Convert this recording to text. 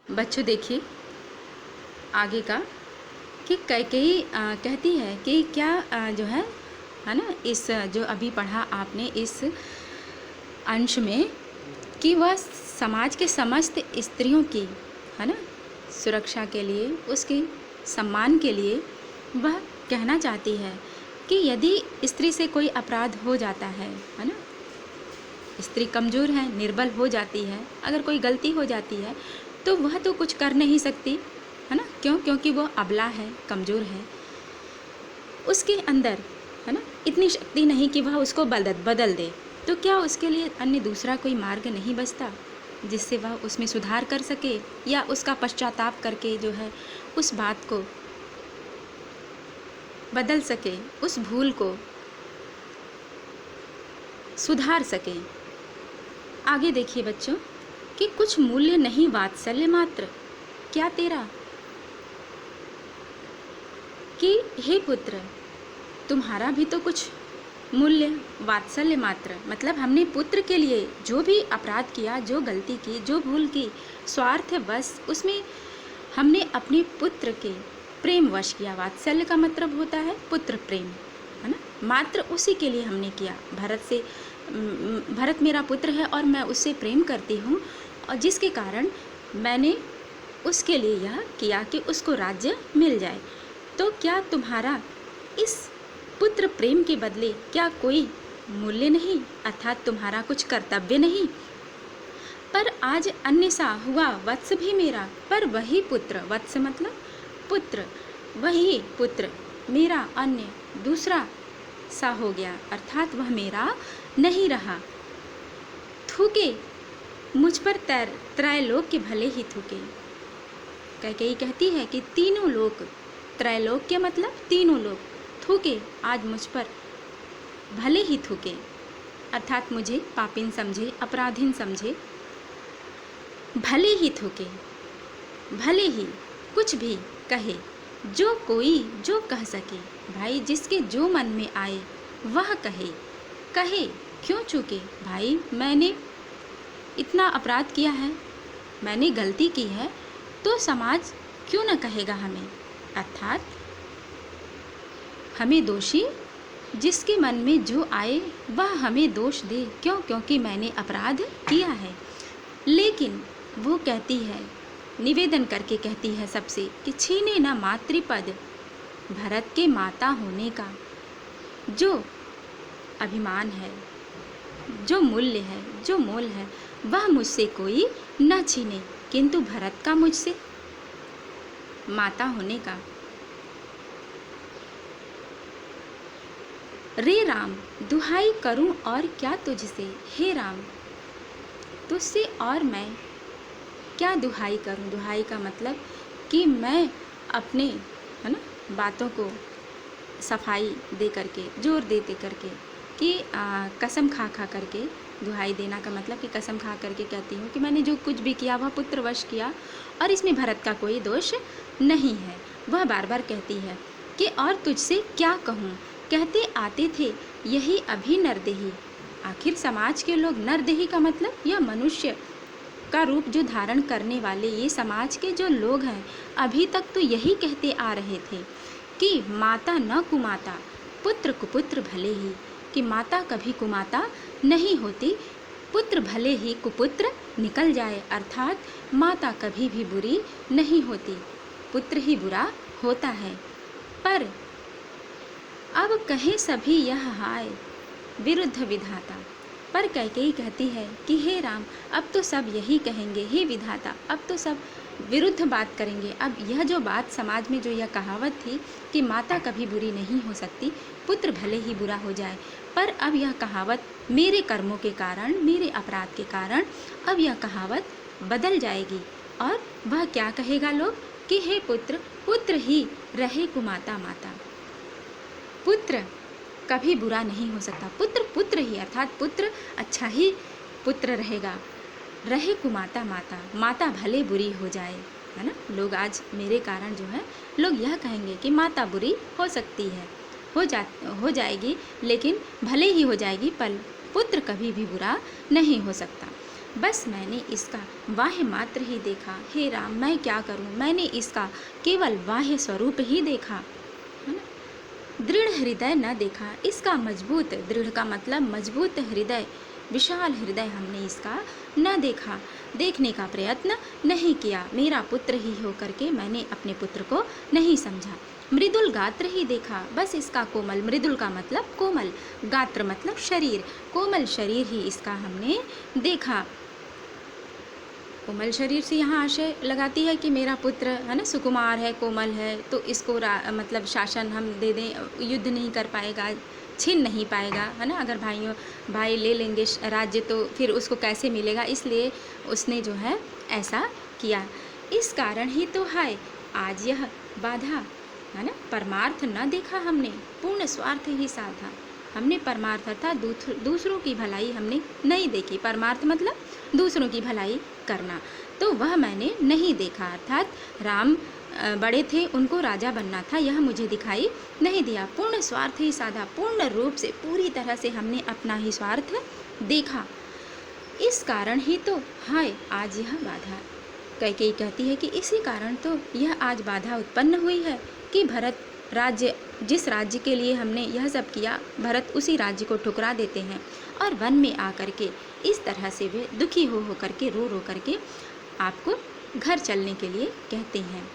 बच्चों देखिए आगे का कि कैकेयी कहती है कि क्या जो है ना, इस जो अभी पढ़ा आपने इस अंश में, कि वह समाज के समस्त स्त्रियों की, है ना, सुरक्षा के लिए, उसके सम्मान के लिए वह कहना चाहती है कि यदि स्त्री से कोई अपराध हो जाता है ना, स्त्री कमज़ोर है, निर्बल हो जाती है, अगर कोई गलती हो जाती है तो वह तो कुछ कर नहीं सकती, है ना, क्योंकि वो अबला है, कमज़ोर है, उसके अंदर, है ना, इतनी शक्ति नहीं कि वह उसको बदल दे। तो क्या उसके लिए अन्य दूसरा कोई मार्ग नहीं बचता जिससे वह उसमें सुधार कर सके, या उसका पश्चाताप करके जो है उस बात को बदल सके, उस भूल को सुधार सके। आगे देखिए बच्चों कि कुछ मूल्य नहीं वात्सल्य मात्र क्या तेरा, कि हे पुत्र तुम्हारा भी तो कुछ मूल्य वात्सल्य मात्र, मतलब हमने पुत्र के लिए जो भी अपराध किया, जो गलती की, जो भूल की, स्वार्थ वश उसमें हमने अपने पुत्र के प्रेम वश किया। वात्सल्य का मतलब होता है पुत्र प्रेम, है ना, मात्र उसी के लिए हमने किया। भरत मेरा पुत्र है और मैं उससे प्रेम करती हूँ, और जिसके कारण मैंने उसके लिए यह किया कि उसको राज्य मिल जाए। तो क्या तुम्हारा इस पुत्र प्रेम के बदले क्या कोई मूल्य नहीं, अर्थात तुम्हारा कुछ कर्तव्य नहीं? पर आज अन्य सा हुआ वत्स भी मेरा, पर वही पुत्र, वत्स मतलब पुत्र, वही पुत्र मेरा अन्य दूसरा सा हो गया, अर्थात वह मेरा नहीं रहा। थूके मुझ पर त्रैलोक के भले ही थूके। कैकेयी कहती है कि तीनों लोक, त्रैलोक के मतलब तीनों लोग, थूके आज मुझ पर भले ही थूके, अर्थात मुझे पापिन समझे, अपराधीन समझे, भले ही थूके, भले ही कुछ भी कहे, जो कोई जो कह सके, भाई जिसके जो मन में आए वह कहे, कहे क्यों चूके, भाई मैंने इतना अपराध किया है, मैंने गलती की है, तो समाज क्यों न कहेगा हमें, अर्थात हमें दोषी जिसके मन में जो आए वह हमें दोष दे, क्योंकि मैंने अपराध किया है। लेकिन वो कहती है, निवेदन करके कहती है सबसे कि छीने न मातृपद भरत के माता होने का जो अभिमान है, जो मूल्य है, जो मोल है, वह मुझसे कोई न छीने, किंतु भरत का मुझसे माता होने का। रे राम दुहाई करूं और क्या तुझसे, हे राम तुझसे और मैं क्या दुहाई करूं। दुहाई का मतलब कि मैं अपने, है ना, बातों को सफाई दे करके, जोर देते करके, कि कसम खा करके, दुहाई देना का मतलब कि कसम खा करके कहती हूँ कि मैंने जो कुछ भी किया वह पुत्रवश किया और इसमें भरत का कोई दोष नहीं है। वह बार बार कहती है कि और तुझसे क्या कहूँ, कहते आते थे यही अभी नरदेही। आखिर समाज के लोग, नरदेही का मतलब यह मनुष्य का रूप जो धारण करने वाले ये समाज के जो लोग हैं, अभी तक तो यही कहते आ रहे थे कि माता न कुमाता, पुत्र कुपुत्र भले ही, कि माता कभी कुमाता नहीं होती, पुत्र भले ही कुपुत्र निकल जाए, अर्थात माता कभी भी बुरी नहीं होती, पुत्र ही बुरा होता है। पर अब कहे सभी यह हाय विरुद्ध विधाता। पर कैकेयी कहती है कि हे राम अब तो सब यही कहेंगे, हे विधाता अब तो सब विरुद्ध बात करेंगे। अब यह जो बात समाज में जो यह कहावत थी कि माता कभी बुरी नहीं हो सकती, पुत्र भले ही बुरा हो जाए, पर अब यह कहावत मेरे कर्मों के कारण, मेरे अपराध के कारण अब यह कहावत बदल जाएगी। और वह क्या कहेगा लोग कि हे पुत्र, पुत्र ही रहे कुमाता माता, पुत्र कभी बुरा नहीं हो सकता, पुत्र पुत्र ही, अर्थात पुत्र अच्छा ही पुत्र रहेगा, रहे कुमाता माता, माता भले बुरी हो जाए, है ना। लोग आज मेरे कारण जो है लोग यह कहेंगे कि माता बुरी हो सकती है, हो जाएगी, लेकिन भले ही हो जाएगी, पर पुत्र कभी भी बुरा नहीं हो सकता। बस मैंने इसका बाह्य मात्र ही देखा। हे राम, मैं क्या करूं, मैंने इसका केवल बाह्य स्वरूप ही देखा, है ना। दृढ़ हृदय न देखा, इसका मजबूत, दृढ़ का मतलब मजबूत हृदय, विशाल हृदय हमने इसका न देखा, देखने का प्रयत्न नहीं किया। मेरा पुत्र ही हो करके मैंने अपने पुत्र को नहीं समझा। मृदुल गात्र ही देखा, बस इसका कोमल, मृदुल का मतलब कोमल, गात्र मतलब शरीर, कोमल शरीर ही इसका हमने देखा। कोमल शरीर से यहाँ आशय लगाती है कि मेरा पुत्र है ना सुकुमार है, कोमल है, तो इसको मतलब शासन हम दे दें, युद्ध नहीं कर पाएगा, छीन नहीं पाएगा, है ना। अगर भाई ले लेंगे राज्य तो फिर उसको कैसे मिलेगा, इसलिए उसने जो है ऐसा किया। इस कारण ही तो है आज यह बाधा, है ना। परमार्थ न देखा हमने, पूर्ण स्वार्थ ही साधा। हमने परमार्थ अर्थात दूसरों की भलाई हमने नहीं देखी। परमार्थ मतलब दूसरों की भलाई करना, तो वह मैंने नहीं देखा। अर्थात राम बड़े थे, उनको राजा बनना था, यह मुझे दिखाई नहीं दिया। पूर्ण स्वार्थ ही साधा, पूर्ण रूप से पूरी तरह से हमने अपना ही स्वार्थ देखा। इस कारण ही तो हाय आज यह बाधा। कैकेयी कहती है कि इसी कारण तो यह आज बाधा उत्पन्न हुई है कि भरत राज्य, जिस राज्य के लिए हमने यह सब किया, भरत उसी राज्य को ठुकरा देते हैं और वन में आकर के इस तरह से वे दुखी हो करके रो करके आपको घर चलने के लिए कहते हैं।